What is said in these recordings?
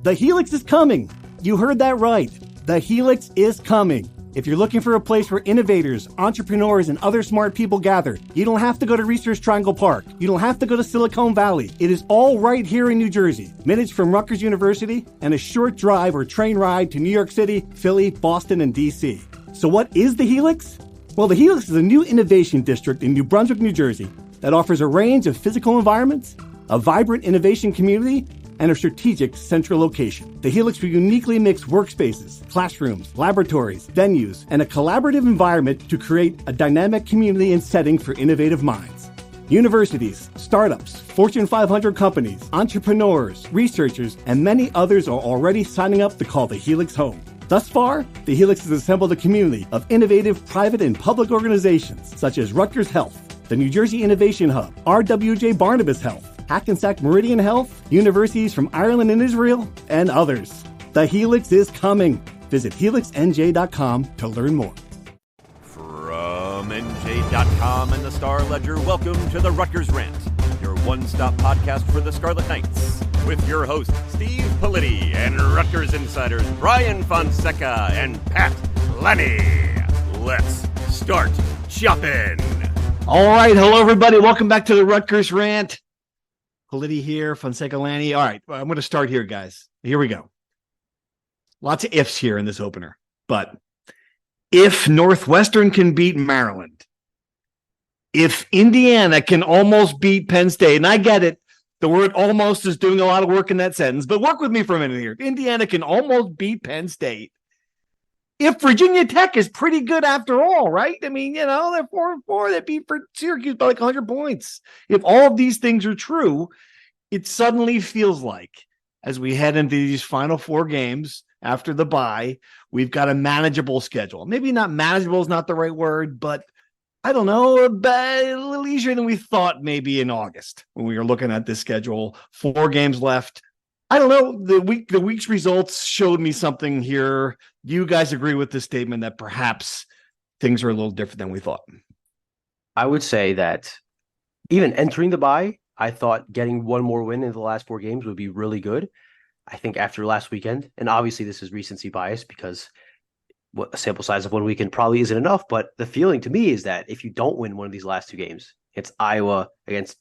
The Helix is coming. You heard that right. The Helix is coming. If you're looking for a place where innovators, entrepreneurs, and other smart people gather, you don't have to go to Research Triangle Park. You don't have to go to Silicon Valley. It is all right here in New Jersey. Minutes from Rutgers University and a short drive or train ride to New York City, Philly, Boston, and D.C. So what is the Helix? Well, the Helix is a new innovation district in New Brunswick, New Jersey that offers a range of physical environments, a vibrant innovation community, and a strategic central location. The Helix will uniquely mix workspaces, classrooms, laboratories, venues, and a collaborative environment to create a dynamic community and setting for innovative minds. Universities, startups, Fortune 500 companies, entrepreneurs, researchers, and many others are already signing up to call the Helix home. Thus far, the Helix has assembled a community of innovative private and public organizations such as Rutgers Health, the New Jersey Innovation Hub, RWJ Barnabas Health, Hackensack Meridian Health, universities from Ireland and Israel, and others. The Helix is coming. Visit helixnj.com to learn more. From NJ.com and the Star Ledger, welcome to the Rutgers Rant, your one-stop podcast for the Scarlet Knights, with your hosts Steve Politti and Rutgers insiders Brian Fonseca and Pat Lenny. Let's start chopping. All right, hello everybody. Welcome back to the Rutgers Rant. Politti here, Fonseca Lanny. All right, I'm going to start here, guys. Here we go. Lots of ifs here in this opener. But if Northwestern can beat Maryland, if Indiana can almost beat Penn State, and I get it, the word almost is doing a lot of work in that sentence, but work with me for a minute here. If Indiana can almost beat Penn State, if Virginia Tech is pretty good after all, right? I mean, they're 4-4. They beat for Syracuse by like 100 points. If all of these things are true, it suddenly feels like as we head into these final 4 games after the bye, we've got a manageable schedule. Maybe not manageable is not the right word, but I don't know, a little easier than we thought maybe in August when we were looking at this schedule. 4 games left. I don't know. The week's results showed me something here. Do you guys agree with this statement that perhaps things are a little different than we thought? I would say that even entering the bye, I thought getting one more win in the last 4 games would be really good. I think after last weekend, and obviously this is recency bias because a sample size of 1 weekend probably isn't enough, but the feeling to me is that if you don't win one of these last 2 games, it's Iowa against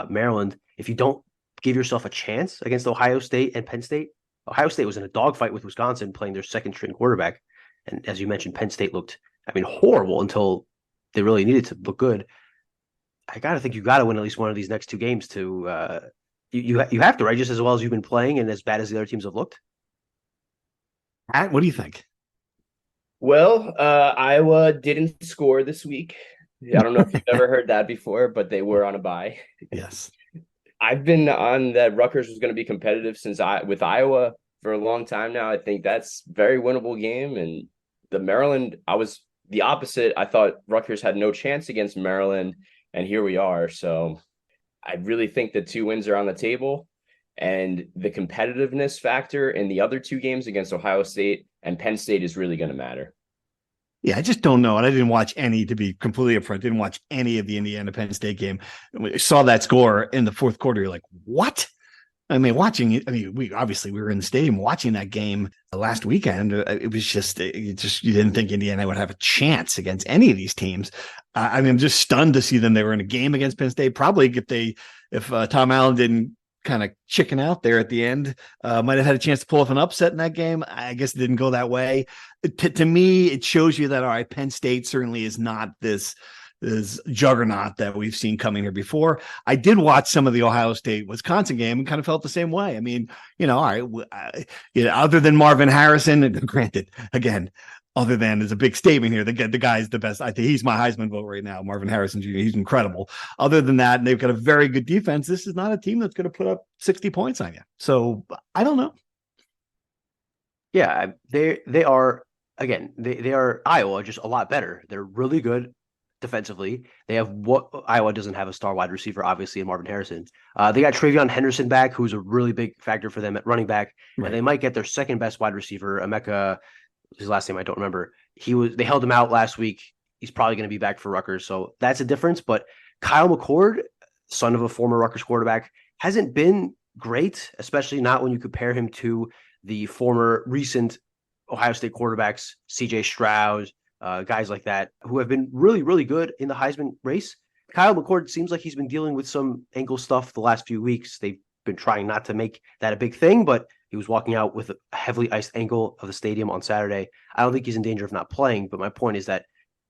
Maryland, if you don't give yourself a chance against Ohio State and Penn State. Ohio State was in a dogfight with Wisconsin playing their second-string quarterback. And as you mentioned, Penn State looked, horrible until they really needed to look good. I got to think you got to win at least one of these next 2 games to you have to, right? Just as well as you've been playing and as bad as the other teams have looked. Pat, what do you think? Well, Iowa didn't score this week. I don't know if you've ever heard that before, but they were on a bye. Yes. I've been on that Rutgers was going to be competitive with Iowa for a long time now. I think that's a very winnable game. And the Maryland, I was the opposite. I thought Rutgers had no chance against Maryland, and here we are. So I really think the 2 wins are on the table, and the competitiveness factor in the other 2 games against Ohio State and Penn State is really going to matter. Yeah, I just don't know. And I didn't watch any, to be completely upfront, didn't watch any of the Indiana Penn State game. When I saw that score in the 4th quarter, you're like, what? Watching it. We were in the stadium watching that game last weekend. It was just you didn't think Indiana would have a chance against any of these teams. I'm just stunned to see them. They were in a game against Penn State. Probably if Tom Allen didn't kind of chicken out there at the end, might have had a chance to pull off an upset in that game. I guess it didn't go that way. To me, it shows you that, all right, Penn State certainly is not this juggernaut that we've seen coming here before. I did watch some of the Ohio State Wisconsin game and kind of felt the same way. All right, other than Marvin Harrison, and granted, again, other than is a big statement here. The guy's the best. I think he's my Heisman vote right now. Marvin Harrison Jr. He's incredible. Other than that, and they've got a very good defense. This is not a team that's going to put up 60 points on you. So I don't know. Yeah, they are, again, they are Iowa, just a lot better. They're really good defensively. They have what Iowa doesn't have a star wide receiver, obviously, in Marvin Harrison. They got Travion Henderson back, who's a really big factor for them at running back. Right. And they might get their second best wide receiver, Emeka. His last name I don't remember. They held him out last week. He's probably going to be back for Rutgers, so that's a difference. But Kyle McCord, son of a former Rutgers quarterback, hasn't been great, especially not when you compare him to the former recent Ohio State quarterbacks, CJ Stroud, guys like that, who have been really, really good in the Heisman race. Kyle McCord seems like he's been dealing with some ankle stuff the last few weeks. They've been trying not to make that a big thing, but he was walking out with a heavily iced ankle of the stadium on Saturday. I don't think he's in danger of not playing, but my point is that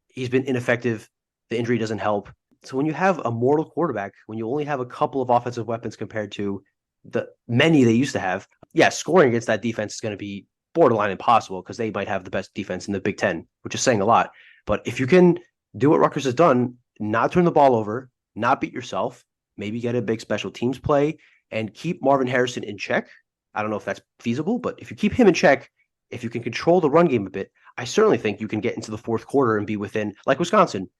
he's been ineffective. The injury doesn't help. So when you have a mortal quarterback, when you only have a couple of offensive weapons compared to the many they used to have, scoring against that defense is going to be borderline impossible because they might have the best defense in the Big Ten, which is saying a lot. But if you can do what Rutgers has done, not turn the ball over, not beat yourself, maybe get a big special teams play and keep Marvin Harrison in check. I don't know if that's feasible, but if you keep him in check, if you can control the run game a bit, I certainly think you can get into the fourth quarter and be within, like Wisconsin,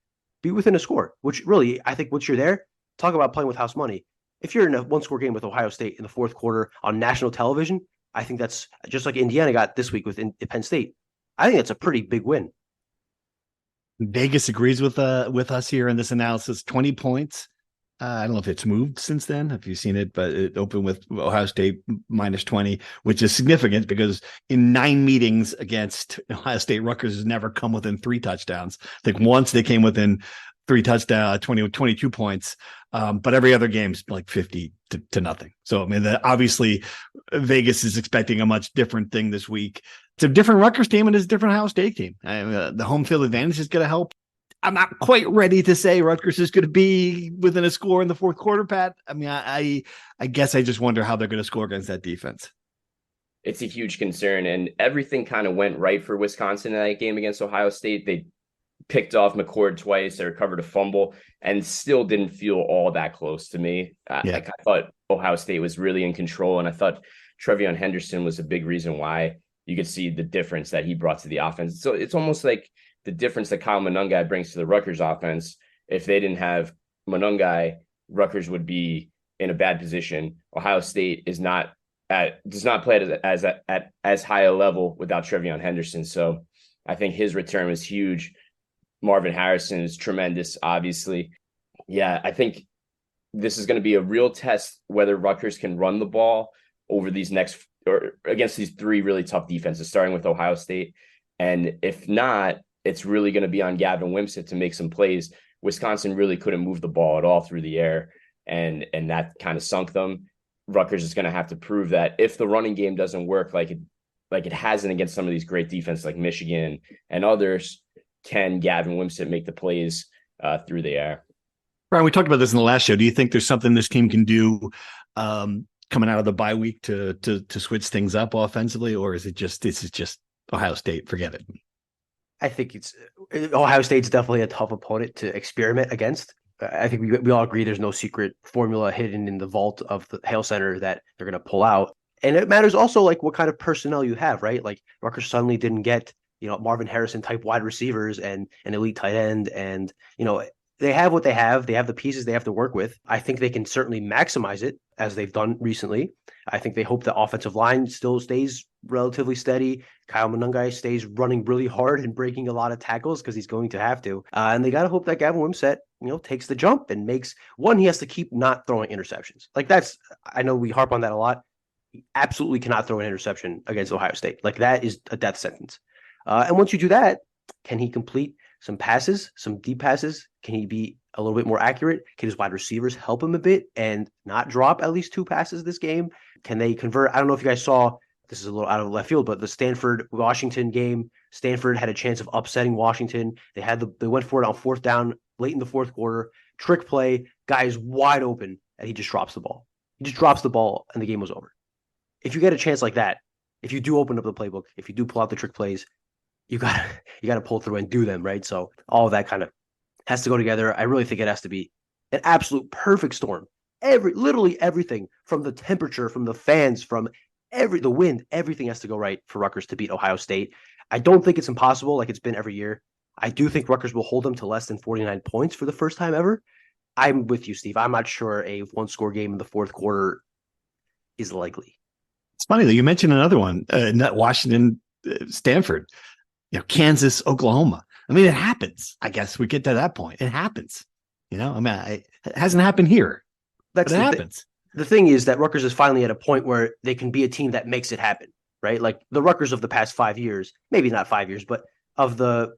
be within a score, which really, I think once you're there, talk about playing with house money. If you're in a one-score game with Ohio State in the fourth quarter on national television, I think that's just like Indiana got this week with Penn State. I think that's a pretty big win. Vegas agrees with us here in this analysis. 20 points. I don't know if it's moved since then. Have you seen it? But it opened with Ohio State minus 20, which is significant because in 9 meetings against Ohio State, Rutgers has never come within 3 touchdowns. I think once they came within 3 touchdowns, 22 points. But every other game's like 50 to nothing. So, I mean, obviously Vegas is expecting a much different thing this week. It's a different Rutgers team and it's a different Ohio State team. The home field advantage is going to help. I'm not quite ready to say Rutgers is going to be within a score in the fourth quarter, Pat. I mean, I guess I just wonder how they're going to score against that defense. It's a huge concern, and everything kind of went right for Wisconsin in that game against Ohio State. They picked off McCord twice, they recovered a fumble, and still didn't feel all that close to me. I thought Ohio State was really in control, and I thought Trevion Henderson was a big reason why you could see the difference that he brought to the offense. So it's almost like the difference that Kyle Monangai brings to the Rutgers offense. If they didn't have Monangai, Rutgers would be in a bad position. Ohio State does not play at as high a level without Trevion Henderson. So I think his return was huge. Marvin Harrison is tremendous, obviously. Yeah, I think this is going to be a real test whether Rutgers can run the ball over these next or against these 3 really tough defenses, starting with Ohio State. And if not, it's really going to be on Gavin Wimsatt to make some plays. Wisconsin really couldn't move the ball at all through the air, and that kind of sunk them. Rutgers is going to have to prove that if the running game doesn't work like it hasn't against some of these great defenses like Michigan and others, can Gavin Wimsatt make the plays through the air? Brian, we talked about this in the last show. Do you think there's something this team can do coming out of the bye week to switch things up offensively, or is it just this is just Ohio State? Forget it. I think Ohio State's definitely a tough opponent to experiment against. I think we all agree there's no secret formula hidden in the vault of the Hale Center that they're going to pull out. And it matters also like what kind of personnel you have, right? Like Rutgers suddenly didn't get, Marvin Harrison type wide receivers and an elite tight end. And, they have what they have. They have the pieces they have to work with. I think they can certainly maximize it as they've done recently. I think they hope the offensive line still stays relatively steady. Kyle Monangai stays running really hard and breaking a lot of tackles because he's going to have to. And they got to hope that Gavin Wimsatt, takes the jump and makes one. He has to keep not throwing interceptions. Like I know we harp on that a lot. He absolutely cannot throw an interception against Ohio State. Like that is a death sentence. And once you do that, can he complete some passes, some deep passes? Can he be a little bit more accurate? Can his wide receivers help him a bit and not drop at least 2 passes this game? Can they convert? I don't know if you guys saw, this is a little out of left field, but the Stanford-Washington game, Stanford had a chance of upsetting Washington. They went for it on 4th down late in the 4th quarter. Trick play, guy is wide open, and he just drops the ball. He just drops the ball, and the game was over. If you get a chance like that, if you do open up the playbook, if you do pull out the trick plays, you gotta pull through and do them, right? So all of that kind of has to go together. I really think it has to be an absolute perfect storm. Literally everything, from the temperature, from the fans, from the wind, everything has to go right for Rutgers to beat Ohio State. I don't think it's impossible like it's been every year. I do think Rutgers will hold them to less than 49 points for the first time ever. I'm with you, Steve. I'm not sure a 1-score game in the 4th quarter is likely. It's funny that you mentioned another one, Washington, Stanford. Kansas, Oklahoma. I mean, it happens. I guess we get to that point. It happens. It hasn't happened here. It happens. the thing is that Rutgers is finally at a point where they can be a team that makes it happen, right? Like the Rutgers of the past 5 years, maybe not 5 years, but of the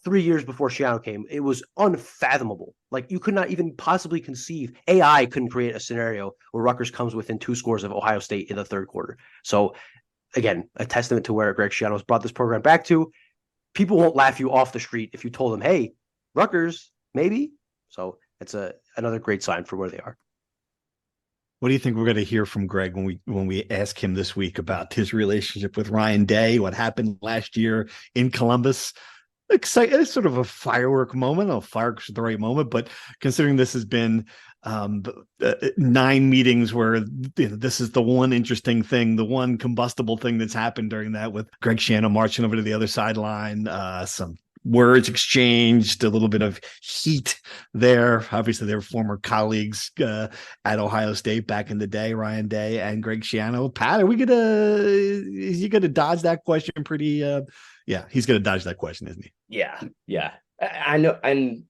3 years before Schiano came, it was unfathomable. Like you could not even possibly conceive. AI couldn't create a scenario where Rutgers comes within 2 scores of Ohio State in the third quarter. So again, a testament to where Greg Schiano has brought this program back to. People won't laugh you off the street if you told them, hey, Rutgers, maybe. So it's another great sign for where they are. What do you think we're going to hear from Greg when we ask him this week about his relationship with Ryan Day, what happened last year in Columbus? It's sort of a firework moment. Oh, fireworks is the right moment, but considering this has been 9 meetings where this is the one interesting thing, the one combustible thing that's happened during that, with Greg Schiano marching over to the other sideline, some words exchanged, a little bit of heat there. Obviously, they were former colleagues at Ohio State back in the day, Ryan Day and Greg Schiano. Pat, is he gonna dodge that question pretty? Yeah, he's gonna dodge that question, isn't he? Yeah. I know. And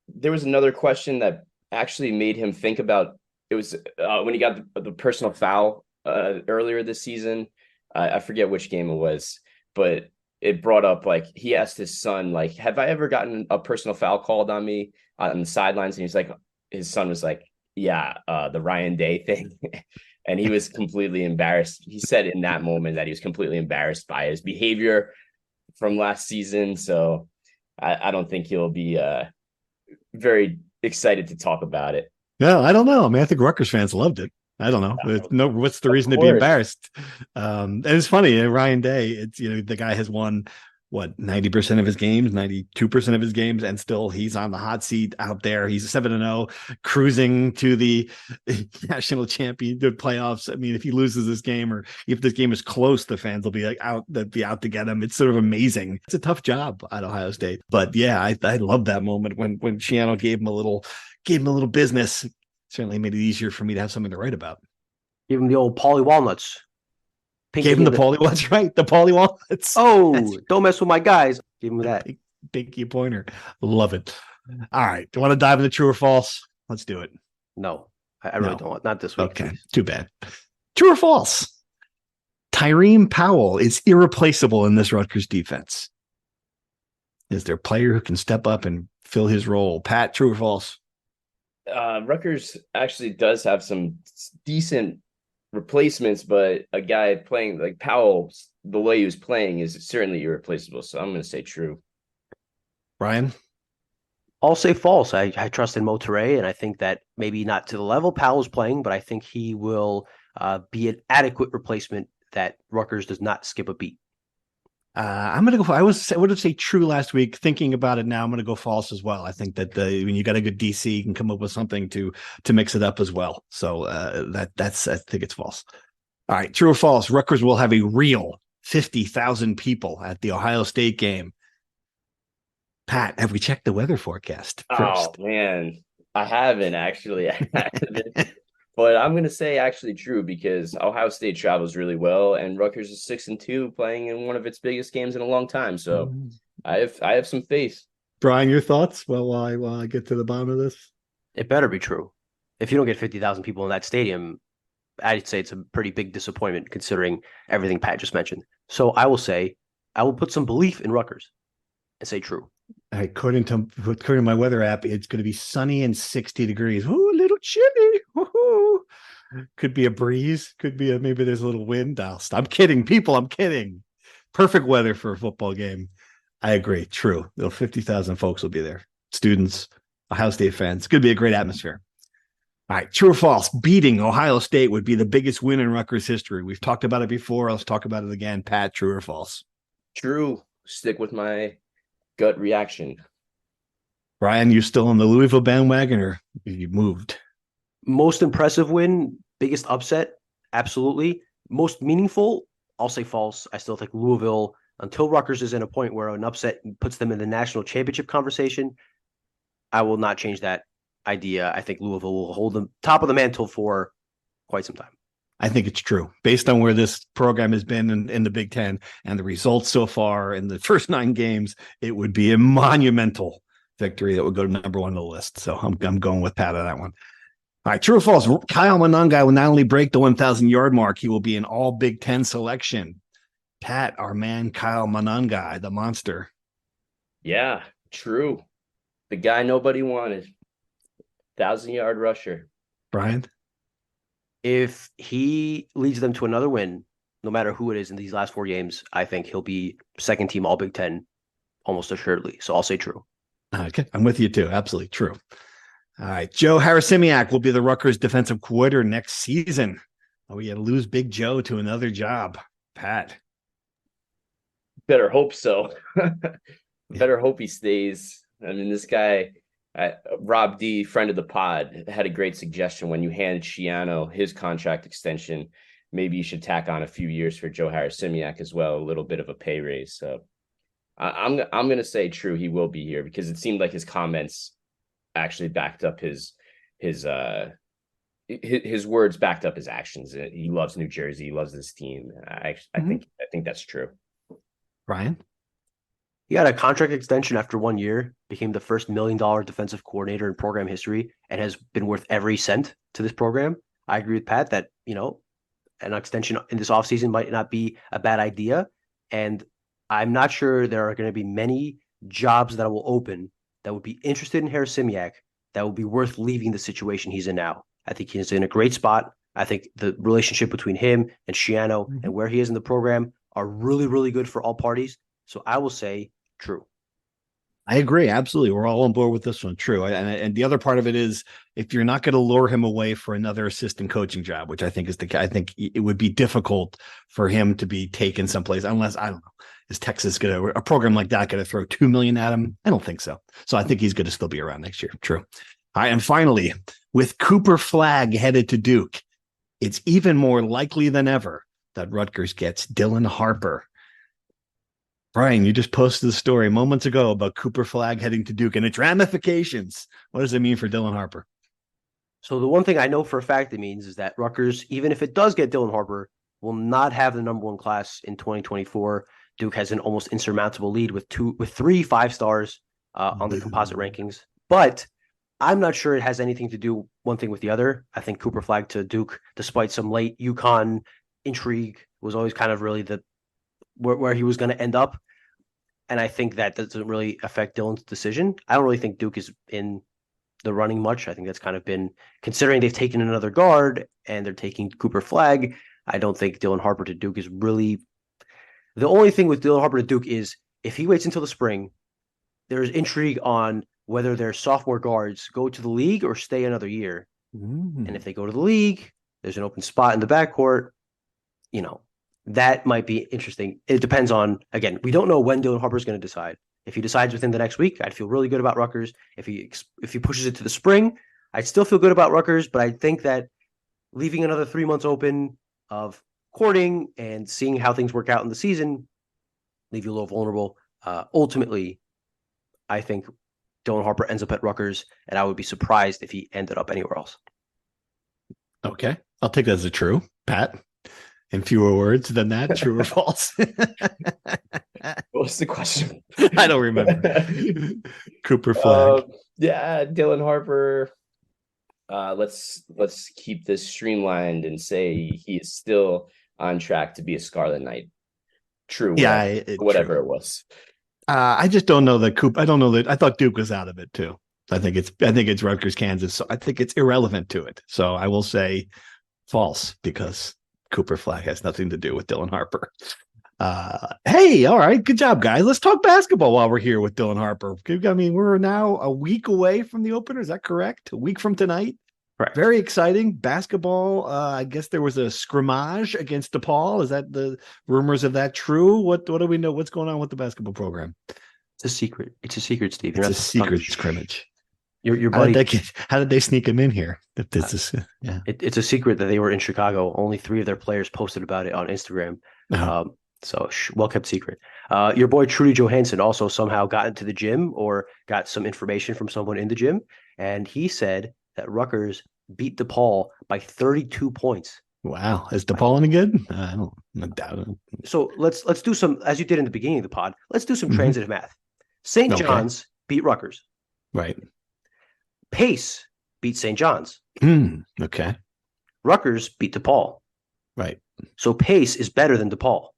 there was another question that actually made him think about. It was when he got the personal foul earlier this season. I forget which game it was, but it brought up, like, he asked his son, like, have I ever gotten a personal foul called on me on the sidelines? And he's like, his son was like, yeah, the Ryan Day thing. And he was completely embarrassed. He said in that moment that he was completely embarrassed by his behavior from last season. So I don't think he'll be very excited to talk about it. No, I don't know. I mean, I think Rutgers fans loved it. I don't know. What's the reason to be embarrassed? And it's funny, Ryan Day, it's, the guy has won 90% of his games, 92% of his games, and still he's on the hot seat out there. He's 7-0, cruising to the national champion playoffs. I mean, if he loses this game, or if this game is close, the fans will be out to get him. It's sort of amazing. It's a tough job at Ohio State, but yeah, I love that moment when Schiano gave him a little business. Certainly made it easier for me to have something to write about. Give him the old Paulie Walnuts. Gave him the Paulie Walnuts, right? The Paulie Walnuts. Oh, don't mess with my guys. Give him that. Pinky pointer. Love it. All right. Do you want to dive into true or false? Let's do it. No, I really don't want. Not this week. Okay. Too bad. True or false? Tyreen Powell is irreplaceable in this Rutgers defense. Is there a player who can step up and fill his role? Pat, true or false? Rutgers actually does have some decent replacements, but a guy playing like Powell, the way he was playing, is certainly irreplaceable. So I'm going to say true. Brian? I'll say false. I trust in Motoré, and I think that maybe not to the level Powell's playing, but I think he will be an adequate replacement that Rutgers does not skip a beat. I'm going to go. I would say true last week. Thinking about it now, I'm going to go false as well. I think that when you got a good DC, you can come up with something to mix it up as well. So that's I think it's false. All right, true or false? Rutgers will have a real 50,000 people at the Ohio State game. Pat, have we checked the weather forecast first? Oh man, I haven't actually. But I'm going to say actually true, because Ohio State travels really well, and Rutgers is 6-2, playing in one of its biggest games in a long time. So I have some faith. Brian, your thoughts? Well, while I get to the bottom of this, it better be true. If you don't get 50,000 people in that stadium, I'd say it's a pretty big disappointment considering everything Pat just mentioned. So I will put some belief in Rutgers and say true. According to my weather app, it's going to be sunny and 60 degrees. Ooh, a little chilly. Ooh. Could be a breeze. Could be maybe there's a little wind. I'm kidding, people. I'm kidding. Perfect weather for a football game. I agree. True. 50,000 folks will be there. Students, Ohio State fans. It's going to be a great atmosphere. All right. True or false? Beating Ohio State would be the biggest win in Rutgers history. We've talked about it before. Let's talk about it again. Pat, true or false? True. Stick with my gut reaction. Brian, you still on the Louisville bandwagon, or you moved? Most impressive win, biggest upset, absolutely. Most meaningful, I'll say false. I still think Louisville, until Rutgers is in a point where an upset puts them in the national championship conversation, I will not change that idea. I think Louisville will hold them top of the mantle for quite some time. I think it's true. Based on where this program has been in the Big Ten and the results so far in the first 9 games, it would be a monumental victory that would go to number 1 on the list. So I'm going with Pat on that one. All right, true or false? Kyle Monangai will not only break the 1,000-yard mark, he will be an all Big Ten selection. Pat, our man Kyle Monangai, the monster. Yeah, true. The guy nobody wanted. 1,000-yard rusher. Brian? If he leads them to another win, no matter who it is in these last 4 games, I think he'll be second team all Big Ten almost assuredly. So I'll say true. Okay, I'm with you too. Absolutely true. All right, Joe Harasimiak will be the Rutgers defensive coordinator next season. Are we going to lose Big Joe to another job? Pat? Better hope so. Better hope he stays. I mean, this guy, Rob D, friend of the pod, had a great suggestion when you hand Schiano his contract extension. Maybe you should tack on a few years for Joe Harasimiak as well, a little bit of a pay raise. So I'm going to say true. He will be here because it seemed like his comments actually backed up his words backed up his actions. He loves New Jersey. He loves this team. I think that's true. Brian? He got a contract extension after 1 year, became the first $1 million defensive coordinator in program history, and has been worth every cent to this program. I agree with Pat that, an extension in this offseason might not be a bad idea. And I'm not sure there are going to be many jobs that will open that would be interested in Harasimiak that would be worth leaving the situation he's in now. I think he's in a great spot. I think the relationship between him and Schiano and where he is in the program are really, really good for all parties. So I will say true. I agree. Absolutely. We're all on board with this one. True. And the other part of it is if you're not going to lure him away for another assistant coaching job, which I think I think it would be difficult for him to be taken someplace unless, I don't know, is Texas a program like that going to throw $2 million at him? I don't think so. So I think he's going to still be around next year. True. All right. And finally, with Cooper Flagg headed to Duke, it's even more likely than ever that Rutgers gets Dylan Harper. Brian, you just posted the story moments ago about Cooper Flagg heading to Duke and its ramifications. What does it mean for Dylan Harper? So the one thing I know for a fact it means is that Rutgers, even if it does get Dylan Harper, will not have the number 1 class in 2024. Duke has an almost insurmountable lead with 3 5-stars on the composite rankings. But I'm not sure it has anything to do one thing with the other. I think Cooper Flagg to Duke, despite some late UConn intrigue, was always kind of really where he was going to end up. And I think that doesn't really affect Dylan's decision. I don't really think Duke is in the running much. I think that's kind of been, considering they've taken another guard and they're taking Cooper Flagg, I don't think Dylan Harper to Duke is really, the only thing with Dylan Harper to Duke is if he waits until the spring, there's intrigue on whether their sophomore guards go to the league or stay another year. And if they go to the league, there's an open spot in the backcourt, that might be interesting. It depends on, again, we don't know when Dylan Harper is going to decide. If he decides within the next week, I'd feel really good about Rutgers. If he pushes it to the spring, I'd still feel good about Rutgers, but I think that leaving another 3 months open of courting and seeing how things work out in the season leave you a little vulnerable. Ultimately, I think Dylan Harper ends up at Rutgers, and I would be surprised if he ended up anywhere else. Okay. I'll take that as a true. Pat? In fewer words than that, true or false? What's the question? I don't remember. Cooper Flagg. Yeah, Dylan Harper. Let's keep this streamlined and say he is still on track to be a Scarlet Knight. True. Yeah, whatever it was. I just don't know that Coop. I don't know that. I thought Duke was out of it too. I think it's Rutgers, Kansas. So I think it's irrelevant to it. So I will say false because Cooper Flagg has nothing to do with Dylan Harper. Hey, all right. Good job, guys. Let's talk basketball while we're here with Dylan Harper. I mean, we're now a week away from the opener. Is that correct? A week from tonight? Correct. Very exciting. Basketball. I guess there was a scrimmage against DePaul. Is that the rumors of that true? What do we know? What's going on with the basketball program? It's a secret. It's a secret, Steve. It's a secret scrimmage. Your buddy. How did they sneak him in here? It's a secret that they were in Chicago. Only 3 of their players posted about it on Instagram. So well kept secret. Your boy Trudy Johansson also somehow got into the gym or got some information from someone in the gym, and he said that Rutgers beat DePaul by 32 points. Wow, is DePaul any good? I don't doubt it. So let's do some, as you did in the beginning of the pod. Let's do some transitive math. St. John's beat Rutgers. Right. Pace beat St. John's. Okay. Rutgers beat DePaul. Right. So pace is better than DePaul.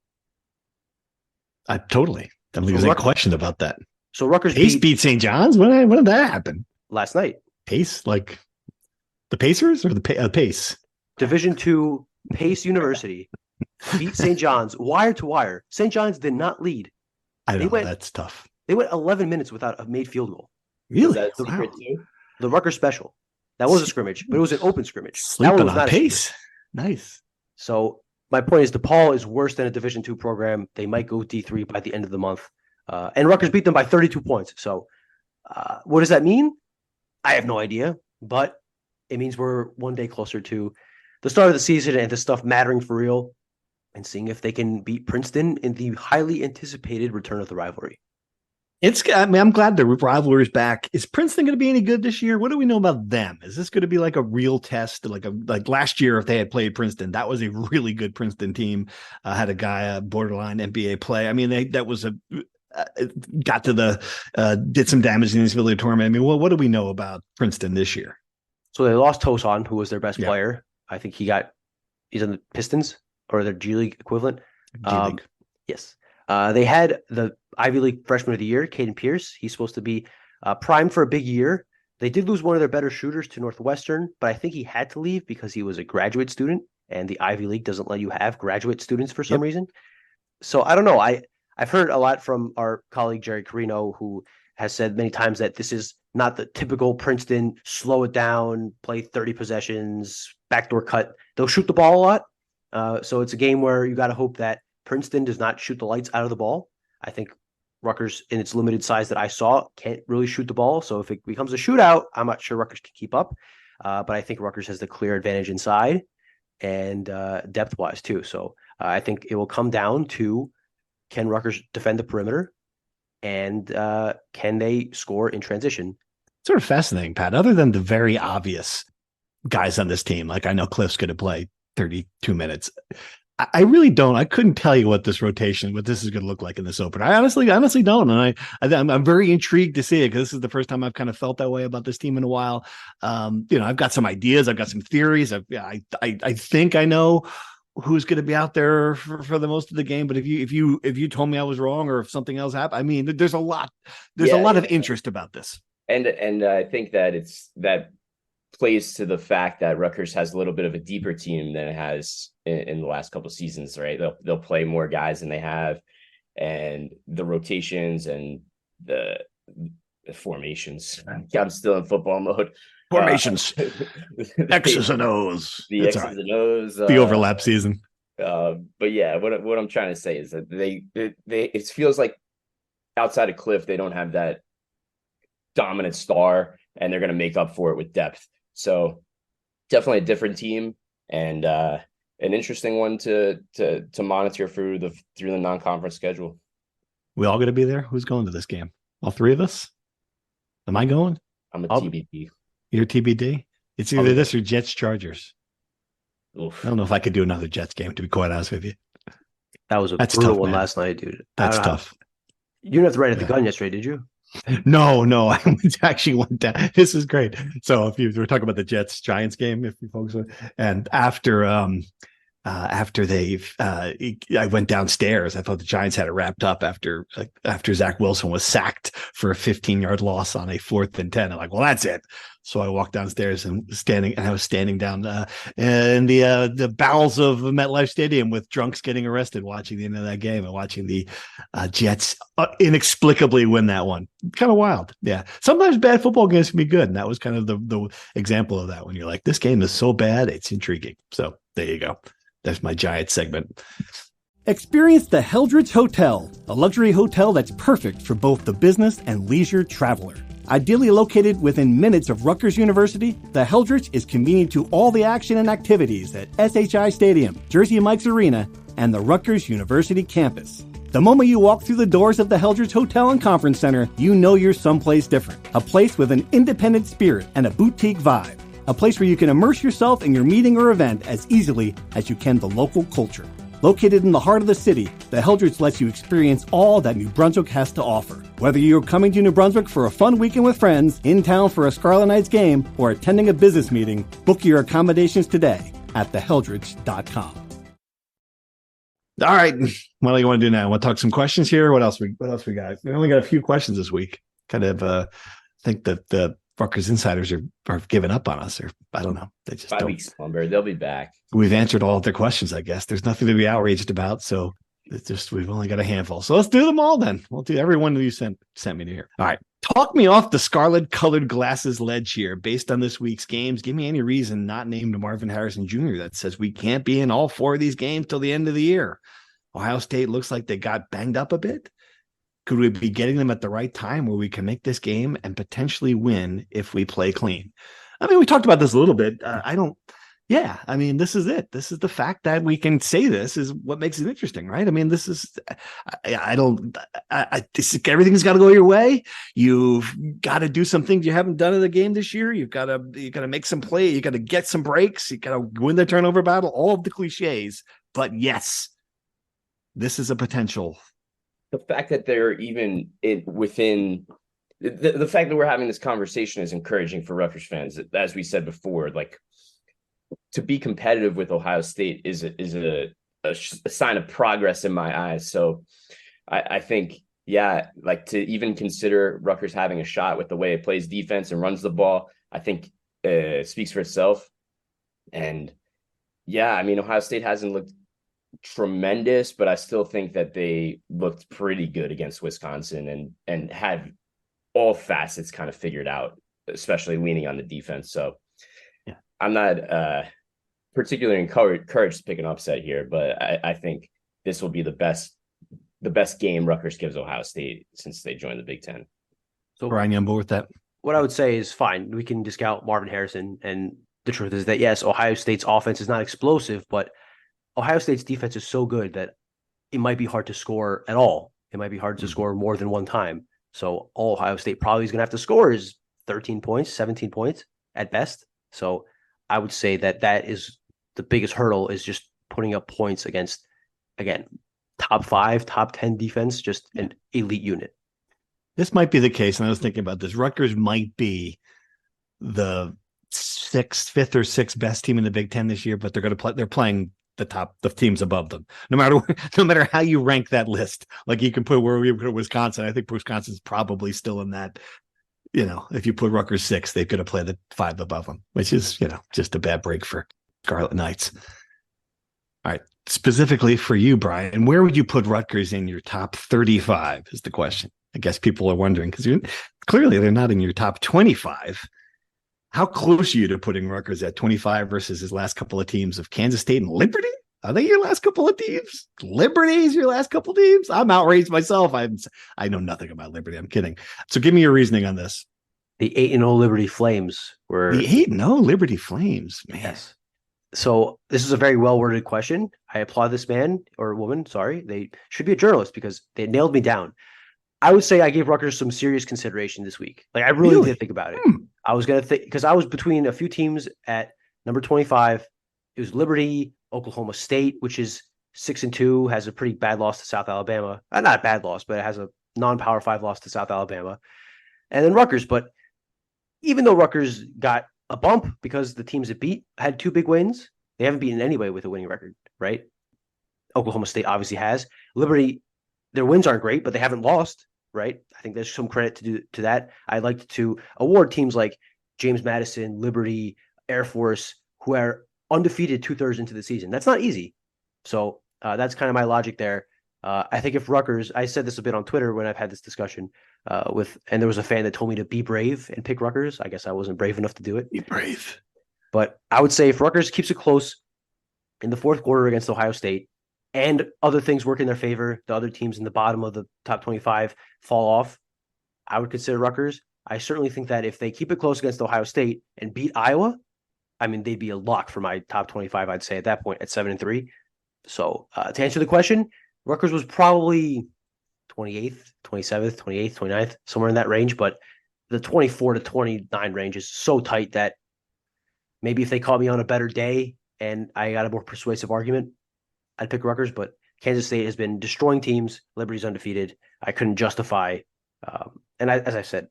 Totally. I don't think there's any question about that. So Rutgers beat St. John's? When did that happen? Last night. Pace? Like the Pacers or the Pace? Division II Pace University beat St. John's wire to wire. St. John's did not lead. I know, that's tough. They went 11 minutes without a made field goal. Really? Was that secret too? The Rutgers special. That was a scrimmage, but it was an open scrimmage. Sleeping on Pace. Nice. So my point is DePaul is worse than a Division II program. They might go D3 by the end of the month. And Rutgers beat them by 32 points. So what does that mean? I have no idea, but it means we're one day closer to the start of the season and this stuff mattering for real and seeing if they can beat Princeton in the highly anticipated return of the rivalry. I'm glad the rivalry is back. Is Princeton going to be any good this year? What do we know about them? Is this going to be like a real test? Like last year, if they had played Princeton, that was a really good Princeton team. Had a guy, borderline NBA play. I mean, got to did some damage in the NCAA tournament. I mean, what do we know about Princeton this year? So they lost Tosan, who was their best player. I think he's on the Pistons or their G League equivalent. G League. Yes. They had the Ivy League freshman of the year, Caden Pierce. He's supposed to be primed for a big year. They did lose one of their better shooters to Northwestern, but I think he had to leave because he was a graduate student, and the Ivy League doesn't let you have graduate students for some reason. So I don't know. I've heard a lot from our colleague Jerry Carino, who has said many times that this is not the typical Princeton, slow it down, play 30 possessions, backdoor cut. They'll shoot the ball a lot. So it's a game where you got to hope that Princeton does not shoot the lights out of the ball. I think Rutgers, in its limited size that I saw, can't really shoot the ball. So if it becomes a shootout, I'm not sure Rutgers can keep up. But I think Rutgers has the clear advantage inside and depth-wise too. So I think it will come down to, can Rutgers defend the perimeter, and can they score in transition? Sort of fascinating, Pat. Other than the very obvious guys on this team, like I know Cliff's going to play 32 minutes. I really don't. I couldn't tell you what this is going to look like in this opener. I honestly don't. And I'm very intrigued to see it, because this is the first time I've kind of felt that way about this team in a while. I've got some ideas. I've got some theories. I think I know who's going to be out there for the most of the game. But if you told me I was wrong, or if something else happened, I mean, there's a lot of interest about this. And I think that plays to the fact that Rutgers has a little bit of a deeper team than it has in the last couple of seasons, right? They'll play more guys than they have, and the rotations and the formations. I'm still in football mode. Formations, X's and O's. The X's and O's. The overlap season. But yeah, what I'm trying to say is that they it feels like outside of Cliff, they don't have that dominant star, and they're going to make up for it with depth. So definitely a different team, and an interesting one to monitor through the non-conference schedule. We all going to be there? Who's going to this game? All three of us? Am I going? I'm a TBD. You're TBD? It's either this or Jets Chargers. Oof. I don't know if I could do another Jets game, to be quite honest with you. That was a brutal one last night, dude. That's tough. You didn't have to right at the gun yesterday, did you? No, I actually went down. This is great. So if you were talking about the Jets Giants game, if you folks are, and after I went downstairs. I thought the Giants had it wrapped up after Zach Wilson was sacked for a 15-yard loss on a 4th and 10. I'm like, well, that's it. So I walked downstairs and I was standing down in the bowels of MetLife Stadium with drunks getting arrested, watching the end of that game and watching the Jets inexplicably win that one. Kind of wild. Yeah. Sometimes bad football games can be good. And that was kind of the example of that, when you're like, this game is so bad, it's intriguing. So there you go. That's my Giants segment. Experience the Heldrich Hotel, a luxury hotel that's perfect for both the business and leisure traveler. Ideally located within minutes of Rutgers University, the Heldrich is convenient to all the action and activities at SHI Stadium, Jersey Mike's Arena, and the Rutgers University campus. The moment you walk through the doors of the Heldrich Hotel and Conference Center, you know you're someplace different. A place with an independent spirit and a boutique vibe. A place where you can immerse yourself in your meeting or event as easily as you can the local culture. Located in the heart of the city, the Heldrich lets you experience all that New Brunswick has to offer. Whether you're coming to New Brunswick for a fun weekend with friends, in town for a Scarlet Knights game, or attending a business meeting, book your accommodations today at theheldrich.com. All right. What do you want to do now? Want to talk some questions here? What else we got? We only got a few questions this week. Kind of think that the Rutgers insiders are giving up on us, or I don't know. They just 5 weeks slumber. They'll be back. We've answered all of their questions, I guess. There's nothing to be outraged about. So it's just we've only got a handful. So let's do them all then. We'll do every one that you sent me to here. All right. Talk me off the scarlet colored glasses ledge here based on this week's games. Give me any reason not named Marvin Harrison Jr. that says we can't be in all 4 of these games till the end of the year. Ohio State looks like they got banged up a bit. Could we be getting them at the right time where we can make this game and potentially win if we play clean? I mean, we talked about this a little bit. I mean, this is it. This is the fact that we can say this is what makes it interesting, right? I mean, this is, everything's got to go your way. You've got to do some things you haven't done in the game this year. You got to make some play. You got to get some breaks. You got to win the turnover battle, all of the cliches. But yes, this is a potential. The fact that they're even within the fact that we're having this conversation is encouraging for Rutgers fans. As we said before, like, to be competitive with Ohio State is a sign of progress in my eyes. So I think, like, to even consider Rutgers having a shot with the way it plays defense and runs the ball, I think speaks for itself. And I mean, Ohio State hasn't looked tremendous, but I still think that they looked pretty good against Wisconsin and had all facets kind of figured out, especially leaning on the defense. So I'm not particularly encouraged to pick an upset here, but I think this will be the best game Rutgers gives Ohio State since they joined the Big Ten. So Brian, you on board with that? What I would say is fine. We can discount Marvin Harrison. And the truth is that, yes, Ohio State's offense is not explosive, but Ohio State's defense is so good that it might be hard to score at all. It might be hard to score more than one time. So all Ohio State probably is going to have to score is 13 points, 17 points at best. So I would say that is the biggest hurdle, is just putting up points against, again, top 5, top 10 defense, just an elite unit. This might be the case, and I was thinking about this. Rutgers might be the 5th or 6th best team in the Big Ten this year, but they're playing the teams above them. No matter how you rank that list, like you can put where we put Wisconsin. I think Wisconsin's probably still in that. If you put Rutgers 6, they could have played the 5 above them, which is, just a bad break for Scarlet Knights. All right. Specifically for you, Brian, where would you put Rutgers in your top 35 is the question. I guess people are wondering because clearly they're not in your top 25. How close are you to putting Rutgers at 25 versus his last couple of teams of Kansas State and Liberty? Are they your last couple of teams? Liberty's your last couple of teams? I'm outraged myself. I know nothing about Liberty. I'm kidding. So give me your reasoning on this. The 8-0 Liberty Flames were the 8-0 Liberty Flames, man. Yes. So this is a very well-worded question. I applaud this man or woman. Sorry, they should be a journalist because they nailed me down. I would say I gave Rutgers some serious consideration this week. Like, I really did think about it. I was going to think, because I was between a few teams at number 25. It was Liberty, Oklahoma State, which is 6-2, has a pretty bad loss to South Alabama. Not a bad loss, but it has a non-Power 5 loss to South Alabama. And then Rutgers. But even though Rutgers got a bump because the teams it beat had 2 big wins, they haven't beaten anybody with a winning record, right? Oklahoma State obviously has. Liberty, their wins aren't great, but they haven't lost, right? I think there's some credit to that. I'd like to award teams like James Madison, Liberty, Air Force, who are undefeated 2/3 into the season. That's not easy. So that's kind of my logic there. I think if Rutgers, I said this a bit on Twitter when I've had this discussion and there was a fan that told me to be brave and pick Rutgers. I guess I wasn't brave enough to do it. Be brave. But I would say if Rutgers keeps it close in the fourth quarter against Ohio State and other things work in their favor, the other teams in the bottom of the top 25 fall off, I would consider Rutgers. I certainly think that if they keep it close against Ohio State and beat Iowa, I mean, they'd be a lock for my top 25, I'd say, at that point at 7-3. So to answer the question, Rutgers was probably 28th, 27th, 28th, 29th, somewhere in that range. But the 24 to 29 range is so tight that maybe if they caught me on a better day and I got a more persuasive argument, I'd pick Rutgers, but Kansas State has been destroying teams. Liberty's undefeated. I couldn't justify, as I said,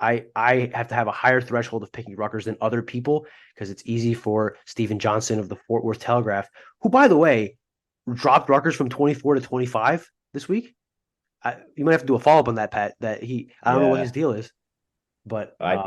I have to have a higher threshold of picking Rutgers than other people because it's easy for Steven Johnson of the Fort Worth Telegraph, who, by the way, dropped Rutgers from 24 to 25 this week. You might have to do a follow-up on that, Pat. I don't know what his deal is, but I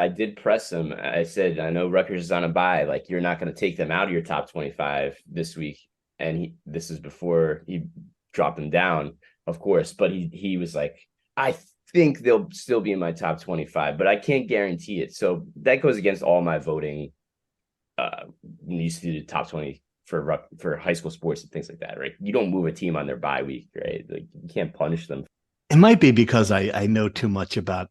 did press him. I said, I know Rutgers is on a bye. Like, you're not going to take them out of your top 25 this week. And this is before he dropped them down, of course. But he was like, I think they'll still be in my top 25, but I can't guarantee it. So that goes against all my voting. Used to do the top 20 for high school sports and things like that, right? You don't move a team on their bye week, right? Like, you can't punish them. It might be because I know too much about.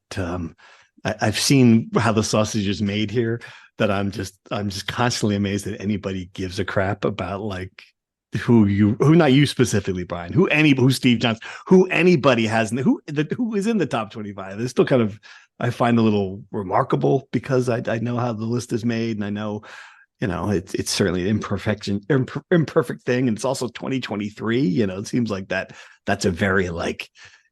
I've seen how the sausage is made here that I'm just constantly amazed that anybody gives a crap about like who not you specifically, Brian, who Steve Johnson, who anybody has, who is in the top 25. It's still kind of, I find a little remarkable because I know how the list is made, and I know, it's certainly an imperfect thing. And it's also 2023, it seems like that's a very like,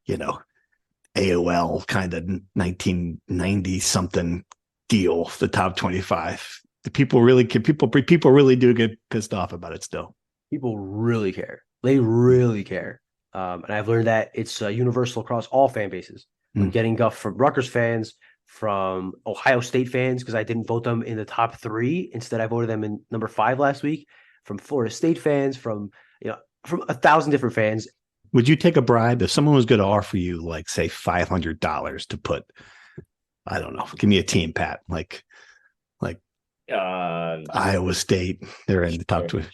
AOL kind of 1990 something deal, the top 25. People really do get pissed off about it still. People really care. They really care. And I've learned that it's universal across all fan bases. I'm getting guff from Rutgers fans, from Ohio State fans, because I didn't vote them in the top 3. Instead, I voted them in number 5 last week. From Florida State fans, from 1,000 different fans. Would you take a bribe if someone was going to offer you, like, say, $500 to put, I don't know, give me a team, Pat, like Iowa State, they're in the top 20.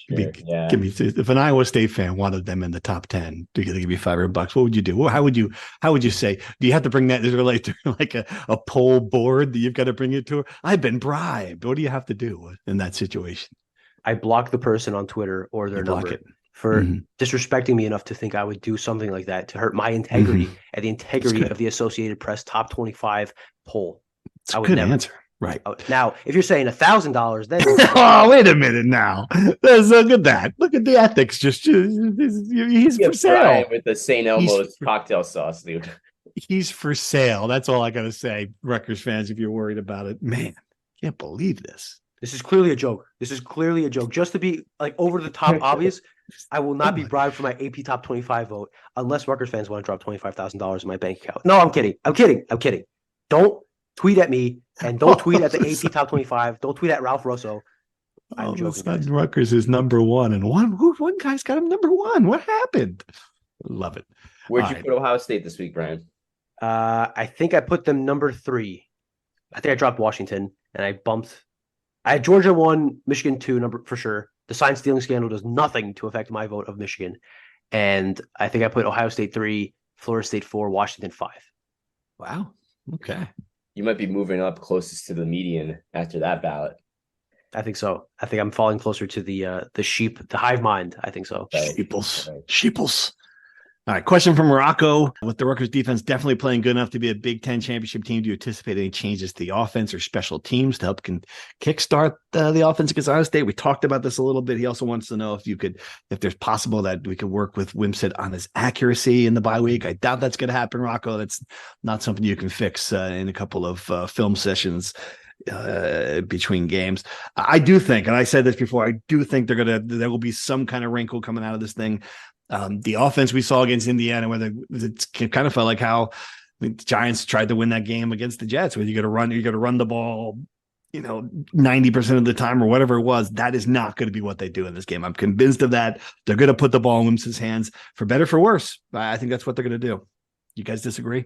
Yeah. Give me, if an Iowa State fan wanted them in the top 10, they're going to give you $500. What would you do? Well, how would you say? Do you have to bring that? Is there like a poll board that you've got to bring it to? I've been bribed. What do you have to do in that situation? I block the person on Twitter or their number for disrespecting me enough to think I would do something like that to hurt my integrity and the integrity of the Associated Press top 25 poll. It's a good answer. Right. Now, if you're saying $1,000, then oh, wait a minute now. Look at that. Look at the ethics. Just he's for sale with the St. Elmo's cocktail sauce, dude. He's for sale. That's all I gotta say, Rutgers fans. If you're worried about it, man, can't believe this. This is clearly a joke. Just to be like over the top obvious. I will not be bribed for my AP top 25 vote unless Rutgers fans want to drop $25,000 in my bank account. No, I'm kidding. Don't tweet at me, and don't tweet at the AP top 25. Don't tweet at Ralph Russo. I'm joking. Rutgers is number 1, and one guy's got him number 1. What happened? Love it. Where'd you put Ohio State this week, Brian? I think I put them number 3. I think I dropped Washington, and I had Georgia 1, Michigan 2, number for sure. The sign stealing scandal does nothing to affect my vote of Michigan, and I think I put Ohio State 3, Florida State 4, Washington 5. Wow. Okay. You might be moving up closest to the median after that ballot. I think so. I think I'm falling closer to the sheep, the hive mind. I think so. Sheeples. All right. Question from Morocco. With the Rutgers defense definitely playing good enough to be a Big Ten championship team, do you anticipate any changes to the offense or special teams to help kickstart the offense against Ohio State? We talked about this a little bit. He also wants to know if there's possible that we could work with Wimsatt on his accuracy in the bye week. I doubt that's going to happen, Rocco. That's not something you can fix in a couple of film sessions between games. I do think, and I said this before, I do think there will be some kind of wrinkle coming out of this thing. The offense we saw against Indiana, it kind of felt like how the Giants tried to win that game against the Jets, where you got to run the ball, 90% of the time or whatever it was. That is not going to be what they do in this game. I'm convinced of that. They're going to put the ball in Wimsatt's hands, for better, for worse. I think that's what they're going to do. You guys disagree?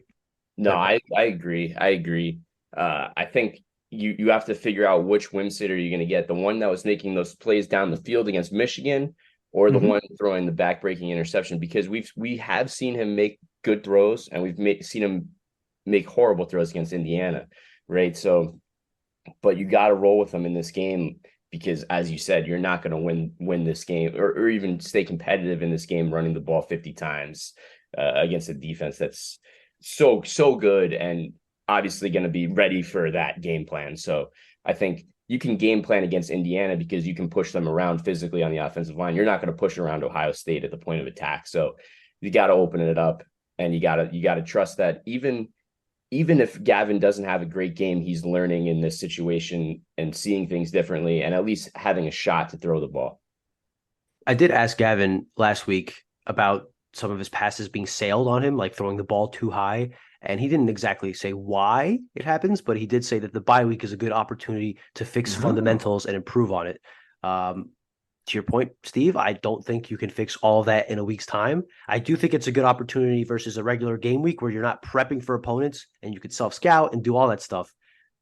No, I agree. I think you have to figure out which Wimsatt are you going to get. The one that was making those plays down the field against Michigan, or the one throwing the back-breaking interception, because we have seen him make good throws, and we've seen him make horrible throws against Indiana, right? So, but you got to roll with him in this game, because, as you said, you're not going to win this game or even stay competitive in this game running the ball 50 times against a defense that's so good and obviously going to be ready for that game plan. So I think you can game plan against Indiana because you can push them around physically on the offensive line. You're not going to push around Ohio State at the point of attack. So you got to open it up, and you got to trust that even if Gavin doesn't have a great game, he's learning in this situation and seeing things differently, and at least having a shot to throw the ball. I did ask Gavin last week about some of his passes being sailed on him, like throwing the ball too high. And he didn't exactly say why it happens, but he did say that the bye week is a good opportunity to fix fundamentals and improve on it. To your point, Steve, I don't think you can fix all of that in a week's time. I do think it's a good opportunity versus a regular game week where you're not prepping for opponents and you could self-scout and do all that stuff.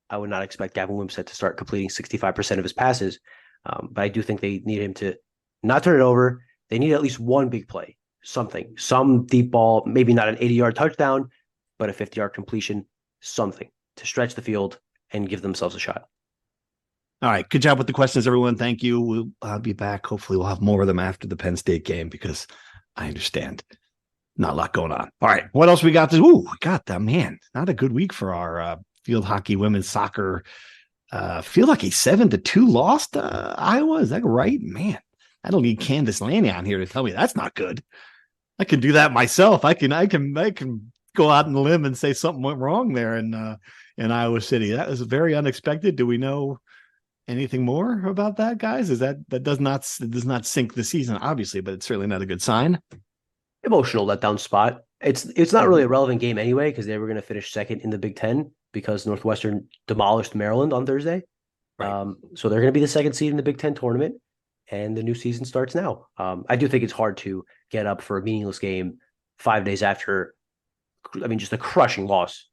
I would not expect Gavin Wimsatt to start completing 65% of his passes. But I do think they need him to not turn it over. They need at least one big play, something, some deep ball, maybe not an 80-yard touchdown, but a 50-yard completion, something to stretch the field and give themselves a shot. All right. Good job with the questions, everyone. Thank you. I'll be back. Hopefully we'll have more of them after the Penn State game because I understand not a lot going on. All right. What else we got? We got that, man. Not a good week for our field hockey women's soccer. Field hockey 7-2 lost Iowa. Is that right? Man, I don't need Candace Lanny on here to tell me that's not good. I can do that myself. I can go out on the limb and say something went wrong there in Iowa City. That was very unexpected. Do we know anything more about that, guys? Is that does not sink the season, obviously, but it's certainly not a good sign. Emotional letdown spot. It's not really a relevant game anyway because they were going to finish second in the Big Ten because Northwestern demolished Maryland on Thursday. Right. So they're going to be the second seed in the Big Ten tournament, and the new season starts now. I do think it's hard to get up for a meaningless game 5 days after. I mean, just a crushing loss.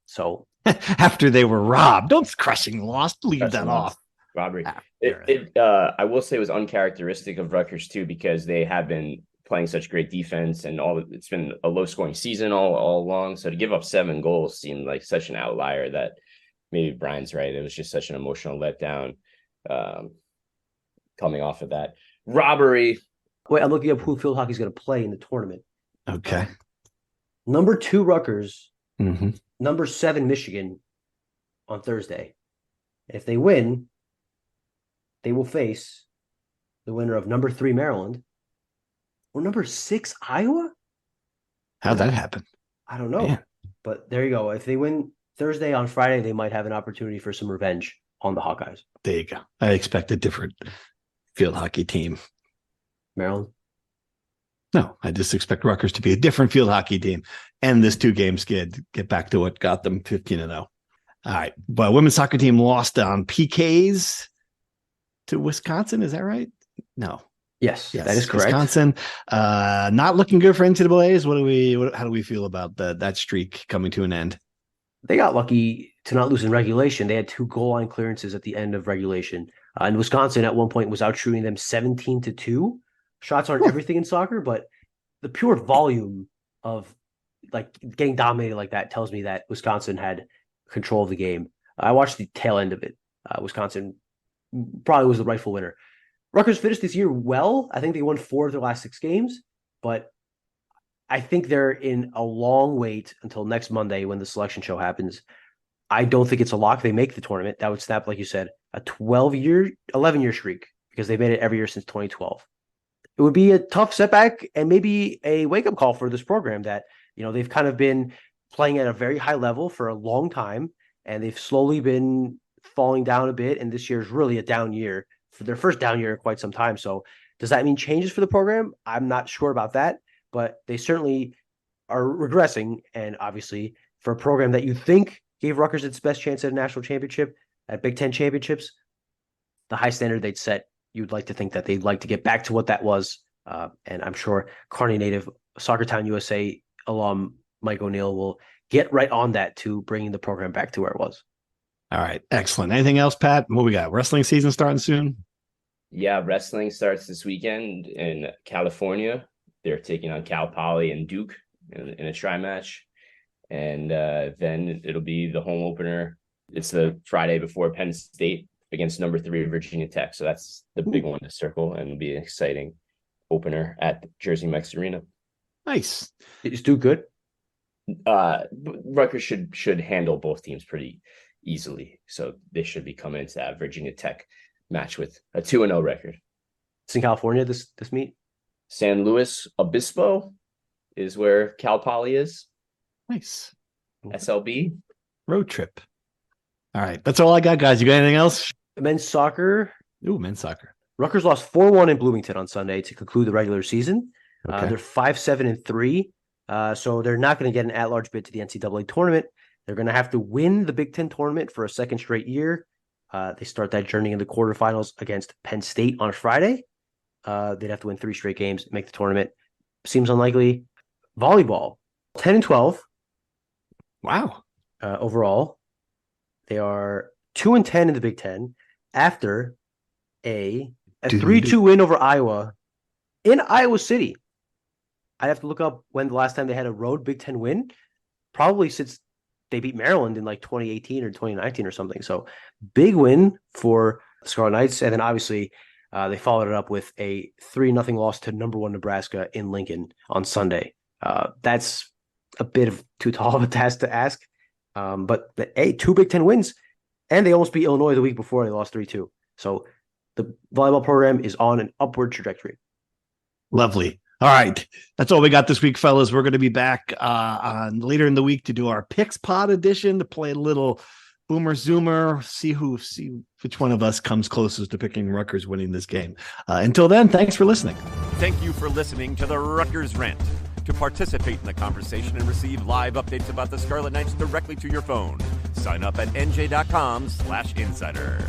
So after they were robbed, don't crushing loss. Leave that off. Robbery. I will say it was uncharacteristic of Rutgers too, because they have been playing such great defense and it's been a low scoring season all along. So to give up 7 goals seemed like such an outlier that maybe Brian's right. It was just such an emotional letdown coming off of that robbery. Wait, I'm looking up who field hockey is going to play in the tournament. Okay. Number 2 Rutgers, number 7 Michigan on Thursday. If they win, they will face the winner of number 3 Maryland or number 6 Iowa. How'd that happen? I don't know. Man. But there you go. If they win Thursday, on Friday, they might have an opportunity for some revenge on the Hawkeyes. There you go. I expect a different field hockey team. Maryland? No, I just expect Rutgers to be a different field hockey team and this 2-game skid get back to what got them 15-0. All right. But women's soccer team lost on PKs to Wisconsin. Is that right? No. Yes, that is correct. Wisconsin, not looking good for NCAAs. How do we feel about that streak coming to an end? They got lucky to not lose in regulation. They had 2 goal line clearances at the end of regulation. And Wisconsin at one point was out shooting them 17-2. Shots aren't everything in soccer, but the pure volume of like getting dominated like that tells me that Wisconsin had control of the game. I watched the tail end of it. Wisconsin probably was the rightful winner. Rutgers finished this year well. I think they won 4 of their last 6 games, but I think they're in a long wait until next Monday when the selection show happens. I don't think it's a lock. They make the tournament. That would snap, like you said, a 11-year streak because they've made it every year since 2012. It would be a tough setback and maybe a wake-up call for this program that, they've kind of been playing at a very high level for a long time, and they've slowly been falling down a bit, and this year is really a down year for their first down year in quite some time. So does that mean changes for the program? I'm not sure about that, but they certainly are regressing, and obviously for a program that you think gave Rutgers its best chance at a national championship, at Big Ten championships, the high standard they'd set, you'd like to think that they'd like to get back to what that was. And I'm sure Kearney native Soccertown USA alum Mike O'Neill will get right on that to bringing the program back to where it was. All right. Excellent. Anything else, Pat? What we got? Wrestling season starting soon? Yeah, wrestling starts this weekend in California. They're taking on Cal Poly and Duke in a tri-match. And then it'll be the home opener. It's the Friday before Penn State against number 3 Virginia Tech. So that's the big one to circle, and it'll be an exciting opener at Jersey Mike's Arena. Nice. Is Duke good? Rutgers should handle both teams pretty easily. So they should be coming into that Virginia Tech match with a 2-0 record. It's in California, this meet. San Luis Obispo is where Cal Poly is. Nice. SLB. Road trip. All right. That's all I got, guys. You got anything else? Men's soccer. Ooh, men's soccer. Rutgers lost 4-1 in Bloomington on Sunday to conclude the regular season. Okay. They're 5-7-3. So they're not going to get an at-large bid to the NCAA tournament. They're going to have to win the Big Ten tournament for a second straight year. They start that journey in the quarterfinals against Penn State on Friday. They'd have to win 3 straight games, make the tournament. Seems unlikely. Volleyball, 10-12. Wow. Overall. They are 2-10 in the Big Ten after a 3-2 win over Iowa in Iowa City. I'd have to look up when the last time they had a road Big Ten win. Probably since they beat Maryland in like 2018 or 2019 or something. So big win for the Scarlet Knights. And then obviously they followed it up with a 3-0 loss to number 1 Nebraska in Lincoln on Sunday. That's a bit of too tall of a task to ask. But 2 Big Ten wins, and they almost beat Illinois the week before. They lost 3-2. So the volleyball program is on an upward trajectory. Lovely. All right. That's all we got this week, fellas. We're going to be back on later in the week to do our Picks Pod edition, to play a little Boomer Zoomer, see which one of us comes closest to picking Rutgers winning this game. Until then, thanks for listening. Thank you for listening to the Rutgers Rant. To participate in the conversation and receive live updates about the Scarlet Knights directly to your phone, sign up at NJ.com/insider.